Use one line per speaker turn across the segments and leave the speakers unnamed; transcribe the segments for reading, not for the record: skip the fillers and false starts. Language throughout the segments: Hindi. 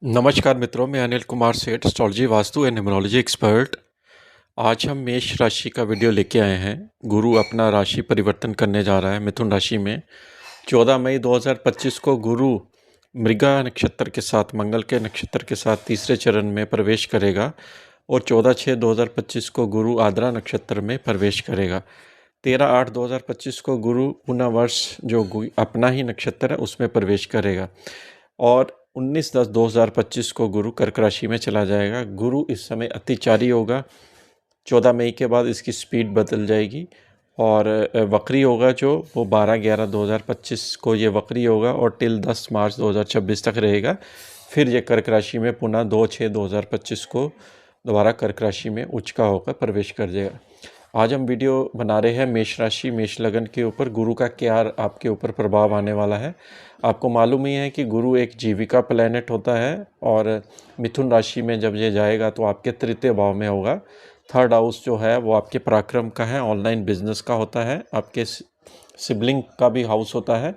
नमस्कार मित्रों, मैं अनिल कुमार सेठ, astrology, vastu and numerology expert. आज हम मेष राशि का वीडियो लेके आए हैं। गुरु अपना राशि परिवर्तन करने जा रहा है मिथुन राशि में। 14 मई 2025 को गुरु मृगा नक्षत्र के साथ, मंगल के नक्षत्र के साथ तीसरे चरण में प्रवेश करेगा और 14/6/2025 को गुरु आद्रा नक्षत्र में प्रवेश करेगा। 13/8/2025 को गुरु पुनः वर्ष जो अपना ही नक्षत्र है उसमें प्रवेश करेगा और 19/10/2025 को गुरु कर्क राशि में चला जाएगा। गुरु इस समय अतिचारी होगा। 14 मई के बाद इसकी स्पीड बदल जाएगी और वक्री होगा जो वो 12/11/2025 को ये वक्री होगा और टिल 10 मार्च 2026 तक रहेगा। फिर ये कर्क राशि में पुनः 2/6/2025 को दोबारा कर्क राशि में उच्च का होकर प्रवेश कर जाएगा। आज हम वीडियो बना रहे हैं मेष राशि, मेष लगन के ऊपर गुरु का क्या आपके ऊपर प्रभाव आने वाला है। आपको मालूम ही है कि गुरु एक जीविका प्लैनेट होता है और मिथुन राशि में जब ये जाएगा तो आपके तृतीय भाव में होगा। थर्ड हाउस जो है वो आपके पराक्रम का है, ऑनलाइन बिजनेस का होता है, आपके सिबलिंग का भी हाउस होता है।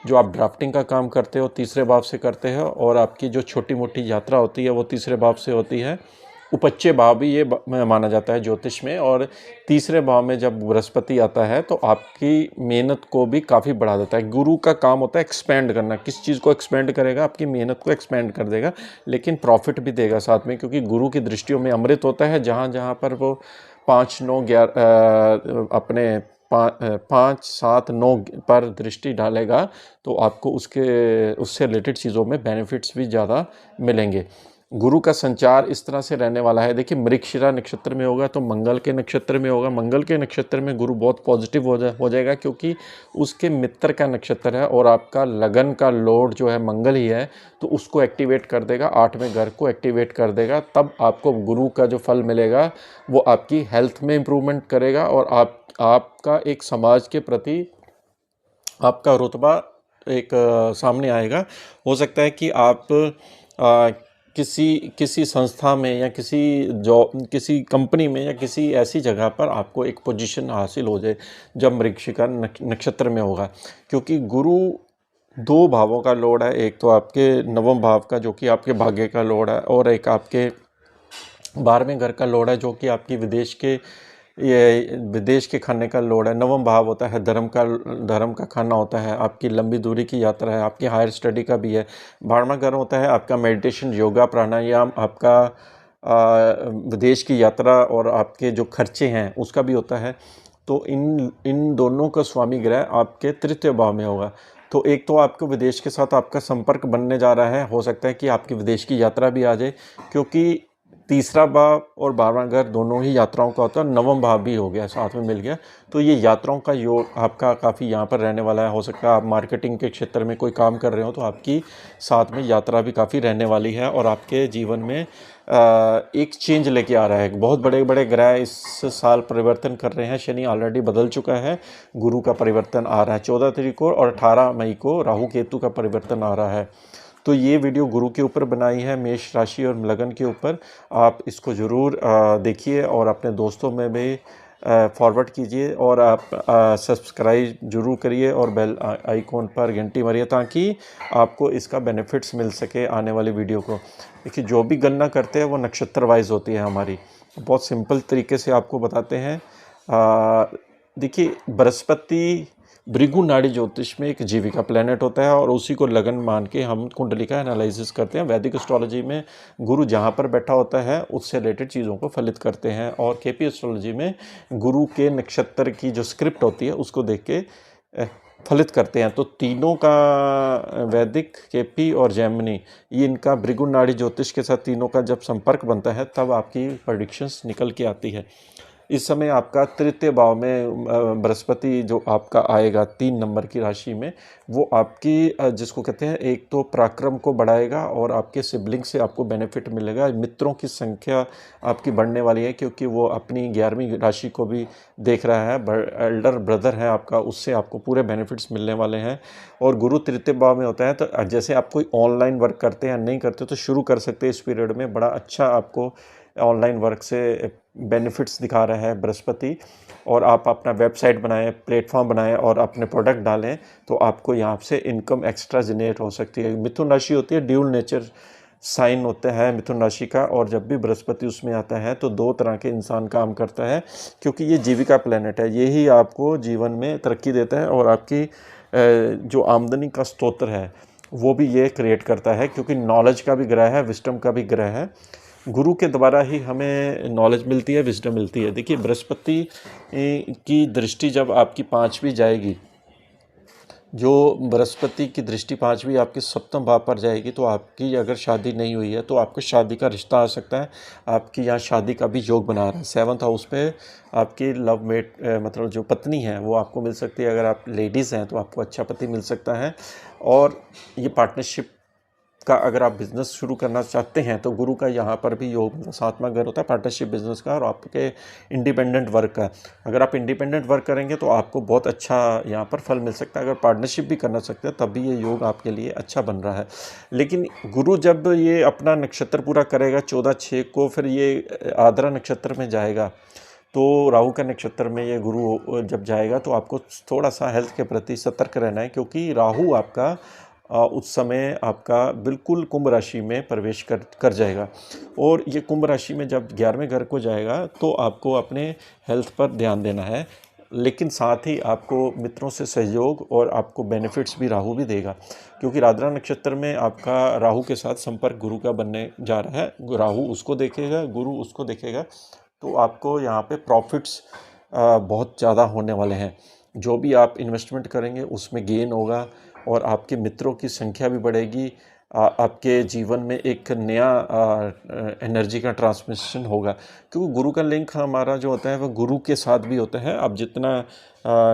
जो आप ड्राफ्टिंग का काम करते हो तीसरे भाव से करते हो और आपकी जो छोटी मोटी यात्रा होती है वो तीसरे भाव से होती है। उपच्य भाव भी ये माना जाता है ज्योतिष में। और तीसरे भाव में जब बृहस्पति आता है तो आपकी मेहनत को भी काफ़ी बढ़ा देता है। गुरु का काम होता है एक्सपेंड करना। किस चीज़ को एक्सपेंड करेगा? आपकी मेहनत को एक्सपेंड कर देगा, लेकिन प्रॉफिट भी देगा साथ में, क्योंकि गुरु की दृष्टियों में अमृत होता है। जहाँ जहाँ पर वो 5, 9, 11 अपने 5, 7, 9 पर दृष्टि डालेगा तो आपको उससे रिलेटेड चीज़ों में बेनिफिट्स भी ज़्यादा मिलेंगे। गुरु का संचार इस तरह से रहने वाला है। देखिए, मृगशिरा नक्षत्र में होगा तो मंगल के नक्षत्र में होगा। मंगल के नक्षत्र में गुरु बहुत पॉजिटिव हो जाएगा, क्योंकि उसके मित्र का नक्षत्र है और आपका लगन का लॉर्ड जो है मंगल ही है, तो उसको एक्टिवेट कर देगा, 8वें घर को एक्टिवेट कर देगा। तब आपको गुरु का जो फल मिलेगा वो आपकी हेल्थ में इम्प्रूवमेंट करेगा और आपका एक समाज के प्रति आपका रुतबा एक सामने आएगा। हो सकता है कि आप किसी संस्था में या किसी कंपनी में या किसी ऐसी जगह पर आपको एक पोजीशन हासिल हो जाए जब मृगशिरा नक्षत्र में होगा, क्योंकि गुरु 2 भावों का लॉर्ड है। एक तो आपके 9वें भाव का जो कि आपके भाग्य का लॉर्ड है और एक आपके 12वें घर का लॉर्ड है जो कि आपकी विदेश के खाने का लॉर्ड है। 9वां भाव होता है धर्म का खाना होता है, आपकी लंबी दूरी की यात्रा है, आपकी हायर स्टडी का भी है। 12वां घर होता है आपका मेडिटेशन, योगा, प्राणायाम, आपका विदेश की यात्रा और आपके जो खर्चे हैं उसका भी होता है। तो इन दोनों का स्वामी ग्रह आपके तृतीय भाव में होगा। तो एक तो आपको विदेश के साथ आपका संपर्क बनने जा रहा है। हो सकता है कि आपकी विदेश की यात्रा भी आ जाए, क्योंकि तीसरा भाव और 12वां घर दोनों ही यात्राओं का होता है। 9वां भाव भी हो गया, साथ में मिल गया, तो ये यात्राओं का योग आपका काफ़ी यहाँ पर रहने वाला है। हो सकता है आप मार्केटिंग के क्षेत्र में कोई काम कर रहे हो तो आपकी साथ में यात्रा भी काफ़ी रहने वाली है और आपके जीवन में एक चेंज लेके आ रहा है। बहुत बड़े बड़े ग्रह इस साल परिवर्तन कर रहे हैं। शनि ऑलरेडी बदल चुका है, गुरु का परिवर्तन आ रहा है 14 तारीख को और 18 मई को राहु केतु का परिवर्तन आ रहा है। तो ये वीडियो गुरु के ऊपर बनाई है, मेष राशि और लगन के ऊपर। आप इसको ज़रूर देखिए और अपने दोस्तों में भी फॉरवर्ड कीजिए और आप सब्सक्राइब जरूर करिए और बेल आइकॉन पर घंटी मारिए ताकि आपको इसका बेनिफिट्स मिल सके आने वाली वीडियो को। देखिए, जो भी गणना करते हैं वो नक्षत्र वाइज होती है हमारी। बहुत सिंपल तरीके से आपको बताते हैं। देखिए, बृहस्पति भृगु नाड़ी ज्योतिष में एक जीविका प्लेनेट होता है और उसी को लगन मान के हम कुंडली का एनालिसिस करते हैं। वैदिक एस्ट्रोलॉजी में गुरु जहाँ पर बैठा होता है उससे रिलेटेड चीज़ों को फलित करते हैं और केपी एस्ट्रोलॉजी में गुरु के नक्षत्र की जो स्क्रिप्ट होती है उसको देख के फलित करते हैं। तो तीनों का, वैदिक, केपी और जैमिनी, ये इनका भृगु नाड़ी ज्योतिष के साथ तीनों का जब संपर्क बनता है तब आपकी प्रेडिक्शंस निकल के आती है। इस समय आपका तृतीय भाव में बृहस्पति जो आपका आएगा 3 नंबर की राशि में, वो आपकी जिसको कहते हैं, एक तो पराक्रम को बढ़ाएगा और आपके सिबलिंग से आपको बेनिफिट मिलेगा। मित्रों की संख्या आपकी बढ़ने वाली है, क्योंकि वो अपनी 11वीं राशि को भी देख रहा है। एल्डर ब्रदर है आपका, उससे आपको पूरे बेनिफिट्स मिलने वाले हैं। और गुरु तृतीय भाव में होता है, तो जैसे आप कोई ऑनलाइन वर्क करते हैं, नहीं करते तो शुरू कर सकते हैं इस पीरियड में। बड़ा अच्छा आपको ऑनलाइन वर्क से बेनिफिट्स दिखा रहा है बृहस्पति। और आप अपना वेबसाइट बनाएं, प्लेटफॉर्म बनाएं और अपने प्रोडक्ट डालें तो आपको यहाँ से इनकम एक्स्ट्रा जनरेट हो सकती है। मिथुन राशि होती है ड्यूल नेचर साइन होता है मिथुन राशि का, और जब भी बृहस्पति उसमें आता है तो दो तरह के इंसान काम करता है, क्योंकि ये जीविका प्लेनेट है। यही आपको जीवन में तरक्की देता है, और आपकी जो आमदनी का स्रोत है वो भी ये क्रिएट करता है, क्योंकि नॉलेज का भी ग्रह है, विस्डम का भी ग्रह है। गुरु के द्वारा ही हमें नॉलेज मिलती है, विजडम मिलती है। देखिए, बृहस्पति की दृष्टि जब आपकी पाँचवीं जाएगी, जो बृहस्पति की दृष्टि पाँचवीं आपके सप्तम भाव पर जाएगी, तो आपकी अगर शादी नहीं हुई है तो आपको शादी का रिश्ता आ सकता है। आपकी यहाँ शादी का भी योग बना रहा है। 7th हाउस पे आपकी लव मेट मतलब जो पत्नी है वो आपको मिल सकती है। अगर आप लेडीज़ हैं तो आपको अच्छा पति मिल सकता है। और ये पार्टनरशिप का, अगर आप बिज़नेस शुरू करना चाहते हैं तो गुरु का यहाँ पर भी योग, 7वां घर होता है पार्टनरशिप बिजनेस का, और आपके इंडिपेंडेंट वर्क का। अगर आप इंडिपेंडेंट वर्क करेंगे तो आपको बहुत अच्छा यहाँ पर फल मिल सकता है। अगर पार्टनरशिप भी करना सकते हैं तब भी ये योग आपके लिए अच्छा बन रहा है। लेकिन गुरु जब ये अपना नक्षत्र पूरा करेगा 14/6 को, फिर ये आद्रा नक्षत्र में जाएगा, तो राहु का नक्षत्र में ये गुरु जब जाएगा तो आपको थोड़ा सा हेल्थ के प्रति सतर्क रहना है, क्योंकि राहु आपका उस समय आपका बिल्कुल कुंभ राशि में प्रवेश कर जाएगा। और ये कुंभ राशि में जब 11वें घर को जाएगा तो आपको अपने हेल्थ पर ध्यान देना है, लेकिन साथ ही आपको मित्रों से सहयोग और आपको बेनिफिट्स भी राहु भी देगा, क्योंकि आद्रा नक्षत्र में आपका राहु के साथ संपर्क गुरु का बनने जा रहा है। राहु उसको देखेगा, गुरु उसको देखेगा, तो आपको यहाँ पे प्रॉफिट्स बहुत ज़्यादा होने वाले हैं। जो भी आप इन्वेस्टमेंट करेंगे उसमें गेन होगा, और आपके मित्रों की संख्या भी बढ़ेगी। आपके जीवन में एक नया एनर्जी का ट्रांसमिशन होगा, क्योंकि गुरु का लिंक हमारा जो होता है वह गुरु के साथ भी होता है। आप जितना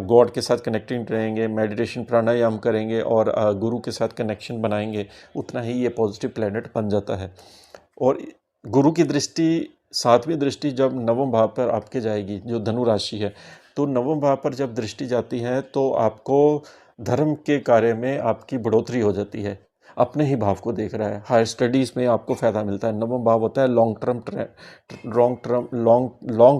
गॉड के साथ कनेक्टिंग रहेंगे, मेडिटेशन प्राणायाम करेंगे और गुरु के साथ कनेक्शन बनाएंगे, उतना ही ये पॉजिटिव प्लैनेट बन जाता है। और गुरु की दृष्टि, 7वीं दृष्टि जब नवम भाव पर आपके जाएगी, जो धनु राशि है, तो नवम भाव पर जब दृष्टि जाती है तो आपको धर्म के कार्य में आपकी बढ़ोतरी हो जाती है। अपने ही भाव को देख रहा है, हायर स्टडीज़ में आपको फ़ायदा मिलता है। नवम भाव होता है लॉन्ग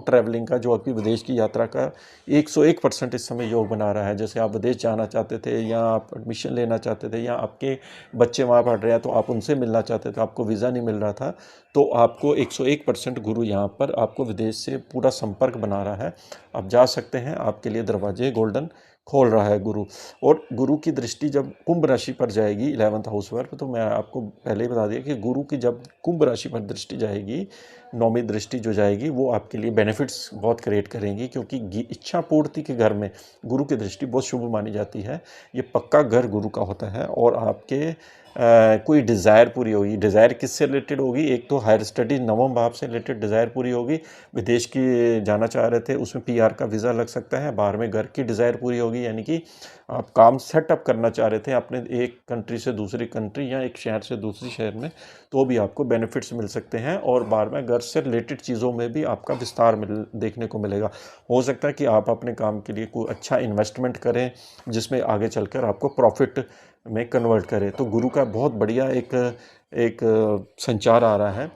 ट्रैवलिंग का, जो आपकी विदेश की यात्रा का 101% इस समय योग बना रहा है। जैसे आप विदेश जाना चाहते थे, या आप एडमिशन लेना चाहते थे, या आपके बच्चे वहाँ पढ़ रहे हैं तो आप उनसे मिलना चाहते थे, आपको वीज़ा नहीं मिल रहा था, तो आपको 101% गुरु यहाँ पर आपको विदेश से पूरा संपर्क बना रहा है। आप जा सकते हैं, आपके लिए दरवाजे गोल्डन खोल रहा है गुरु। और गुरु की दृष्टि जब कुंभ राशि पर जाएगी 11th हाउस पर, तो मैं आपको पहले ही बता दिया कि गुरु की जब कुंभ राशि पर दृष्टि जाएगी, 9वीं दृष्टि जो जाएगी, वो आपके लिए बेनिफिट्स बहुत क्रिएट करेंगी, क्योंकि इच्छा पूर्ति के घर में गुरु की दृष्टि बहुत शुभ मानी जाती है। ये पक्का घर गुरु का होता है, और आपके कोई डिज़ायर पूरी होगी। डिज़ायर किससे रिलेटेड होगी? एक तो हायर स्टडी, नवम भाव से रिलेटेड डिज़ायर पूरी होगी। विदेश की जाना चाह रहे थे, उसमें पीआर का वीज़ा लग सकता है। 12वें घर की डिज़ायर पूरी होगी, यानी कि आप काम सेटअप करना चाह रहे थे अपने एक कंट्री से दूसरी कंट्री, या एक शहर से दूसरी शहर में, तो भी आपको बेनिफिट्स मिल सकते हैं। और 12वें घर से रिलेटेड चीज़ों में भी आपका विस्तार देखने को मिलेगा। हो सकता है कि आप अपने काम के लिए कोई अच्छा इन्वेस्टमेंट करें, जिसमें आगे चलकर आपको प्रॉफिट में कन्वर्ट करे। तो गुरु का बहुत बढ़िया एक संचार आ रहा है।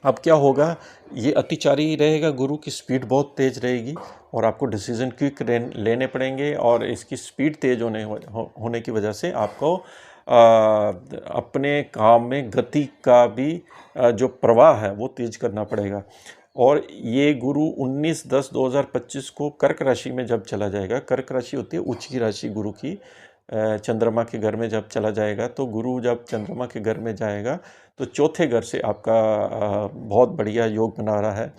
अब क्या होगा, ये अतिचारी रहेगा, गुरु की स्पीड बहुत तेज़ रहेगी, और आपको डिसीजन क्विक लेने पड़ेंगे, और इसकी स्पीड तेज़ होने की वजह से आपको अपने काम में गति का भी जो प्रवाह है वो तेज़ करना पड़ेगा। और ये गुरु 19/10/2025 को कर्क राशि में जब चला जाएगा, कर्क राशि होती है उच्च की राशि गुरु की, चंद्रमा के घर में जब चला जाएगा, तो गुरु जब चंद्रमा के घर में जाएगा तो चौथे घर से आपका बहुत बढ़िया योग बना रहा है,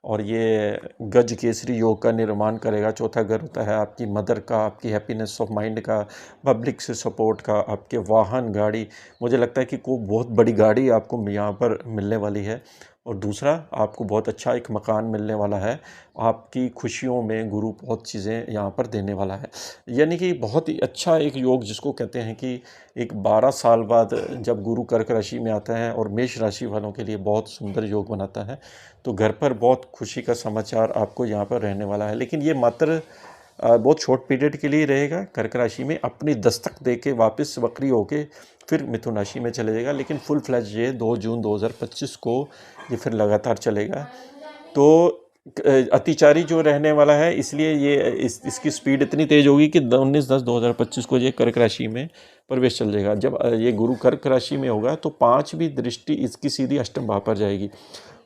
और ये गज केसरी योग का निर्माण करेगा। चौथा घर होता है आपकी मदर का, आपकी हैप्पीनेस ऑफ माइंड का, पब्लिक से सपोर्ट का, आपके वाहन गाड़ी। मुझे लगता है कि कोई बहुत बड़ी गाड़ी आपको यहाँ पर मिलने वाली है। और दूसरा, आपको बहुत अच्छा एक मकान मिलने वाला है। आपकी खुशियों में गुरु बहुत चीज़ें यहाँ पर देने वाला है, यानी कि बहुत ही अच्छा एक योग, जिसको कहते हैं कि एक 12 साल बाद जब गुरु कर्क राशि में आता है और मेष राशि वालों के लिए बहुत सुंदर योग बनाता है, तो घर पर बहुत खुशी का समाचार आपको यहाँ पर रहने वाला है। लेकिन ये मात्र बहुत शॉर्ट पीरियड के लिए रहेगा। कर्क राशि में अपनी दस्तक दे के वापस वक्री होके फिर मिथुन राशि में चले जाएगा, लेकिन फुल फ्लैज ये 2 जून 2025 को ये फिर लगातार चलेगा। तो अतिचारी जो रहने वाला है, इसलिए ये इसकी स्पीड इतनी तेज़ होगी कि 19/10/2025 को ये कर्क राशि में प्रवेश चल जाएगा। जब ये गुरु कर्क राशि में होगा तो 5वीं दृष्टि इसकी सीधी अष्टम भाव पर जाएगी।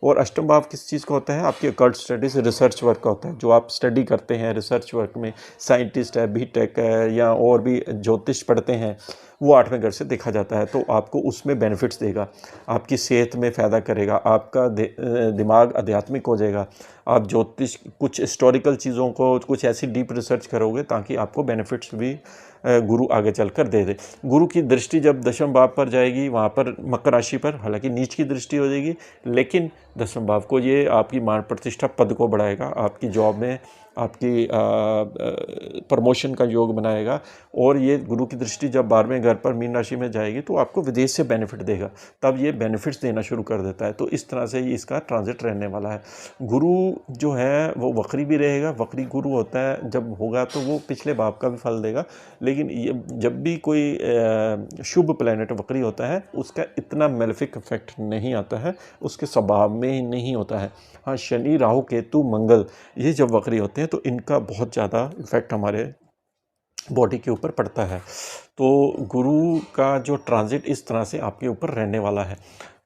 और अष्टम भाव किस चीज़ का होता है? आपकी अकल्ट स्टडीज़, रिसर्च वर्क का होता है। जो आप स्टडी करते हैं रिसर्च वर्क में, साइंटिस्ट है, बीटेक है, या और भी ज्योतिष पढ़ते हैं, वो 8वें घर से देखा जाता है। तो आपको उसमें बेनिफिट्स देगा, आपकी सेहत में फ़ायदा करेगा, आपका दिमाग आध्यात्मिक हो जाएगा। आप ज्योतिष, कुछ हिस्टोरिकल चीज़ों को, कुछ ऐसी डीप रिसर्च करोगे ताकि आपको बेनिफिट्स भी गुरु आगे चलकर दे दे। गुरु की दृष्टि जब दशम भाव पर जाएगी, वहाँ पर मकर राशि पर, हालांकि नीच की दृष्टि हो जाएगी, लेकिन दशम भाव को ये आपकी मान प्रतिष्ठा, पद को बढ़ाएगा, आपकी जॉब में आपकी प्रमोशन का योग बनाएगा। और ये गुरु की दृष्टि जब 12वें घर पर मीन राशि में जाएगी तो आपको विदेश से बेनिफिट देगा, तब ये बेनिफिट्स देना शुरू कर देता है। तो इस तरह से ही इसका ट्रांजिट रहने वाला है। गुरु जो है वो वक्री भी रहेगा। वक्री गुरु होता है, जब होगा तो वो पिछले भाव का भी फल देगा, लेकिन ये जब भी कोई शुभ प्लैनेट वक्री होता है उसका इतना मेलेफिक इफेक्ट नहीं आता है, उसके स्वभाव में ही नहीं होता है। हाँ, शनि, राहु, केतु, मंगल, ये जब वक्री होते हैं तो इनका बहुत ज़्यादा इफेक्ट हमारे बॉडी के ऊपर पड़ता है। तो गुरु का जो ट्रांजिट इस तरह से आपके ऊपर रहने वाला है।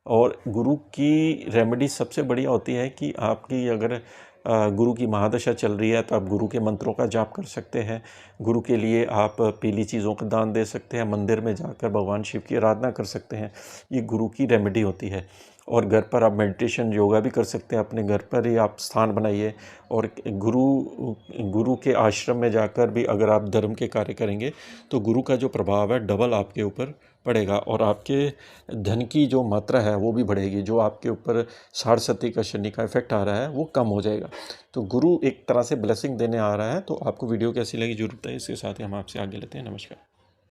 और गुरु की रेमेडी सबसे बढ़िया होती है कि आपकी अगर गुरु की महादशा चल रही है तो आप गुरु के मंत्रों का जाप कर सकते हैं। गुरु के लिए आप पीली चीज़ों का दान दे सकते हैं, मंदिर में जाकर भगवान शिव की आराधना कर सकते हैं। ये गुरु की रेमेडी होती है। और घर पर आप मेडिटेशन, योगा भी कर सकते हैं। अपने घर पर ही आप स्थान बनाइए, और गुरु के आश्रम में जाकर भी अगर आप धर्म के कार्य करेंगे तो गुरु का जो प्रभाव है डबल आपके ऊपर पड़ेगा, और आपके धन की जो मात्रा है वो भी बढ़ेगी। जो आपके ऊपर साढ़सती का, शनि का इफेक्ट आ रहा है वो कम हो जाएगा। तो गुरु एक तरह से ब्लेसिंग देने आ रहा है। तो आपको वीडियो कैसी लगी जरूर बताइए। इसके साथ ही हम आपसे आगे लेते हैं। नमस्कार।